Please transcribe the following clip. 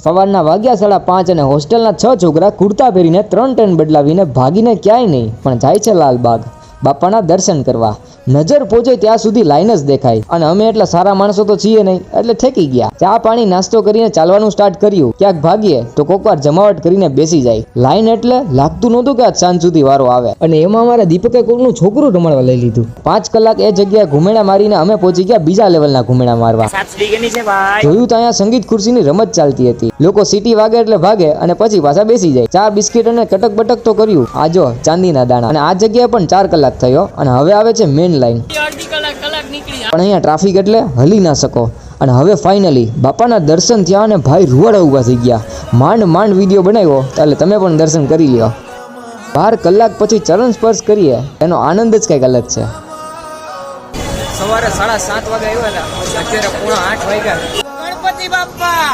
સવારના વાગ્યા 5:30 અને હોસ્ટેલના 6 છોકરા કુર્તા પહેરીને 3 ટર્ન બદલાવીને ભાગીને ક્યાંય નહીં પણ જાય છે લાલબાગ બાપાના દર્શન કરવા. નજર પહોંચે ત્યાં સુધી લાઈન જ દેખાય અને અમે એટલા સારા માણસો તો છીએ નહીં એટલે ઠેકી ગયા. ચા પાણી નાસ્તો કરીને ચાલવાનું સ્ટાર્ટ કર્યું. ક્યાંક ભાગીએ તો કોકવાર જમાવટ કરીને બેસી જાય. લાઈન એટલે લાગતું નહોતું કે આજ સાંજ સુધી વારો આવે. અને એમાં અમારા દીપકે કોકનું છોકરું રમાડવા લઈ લીધું. 5 કલાક એ જગ્યાએ ઘુમેડા મારીને અમે પહોંચી ગયા બીજા લેવલના ઘુમેડા મારવા. જોયું તો અહીંયા સંગીત ખુરશીની રમત ચાલતી હતી. લોકો સીટી વાગે એટલે ભાગે અને પછી પાછા બેસી જાય. 4 બિસ્કિટ અને કટક બટક તો કર્યું. આ જો ચાંદીના દાણા. અને આ જગ્યાએ પણ 4 કલાક થયો અને હવે આવે છે મેન લાઈન. પણ અહીંયા ટ્રાફિક એટલે હલી ના શકો. અને હવે ફાઇનલી બાપાના દર્શન થયા અને ભાઈ રૂવાડા ઊભા થઈ ગયા. માંડ વિડીયો બનાવ્યો એટલે તમે પણ દર્શન કરી લ્યો. 12 કલાક પછી ચરણ સ્પર્શ કરીએ એનો આનંદ જ કંઈક અલગ છે. સવારે 7:30 વાગે આવ્યા હતા, અત્યારે 7:45 વાગ્યા. ગણપતિ બાપ્પા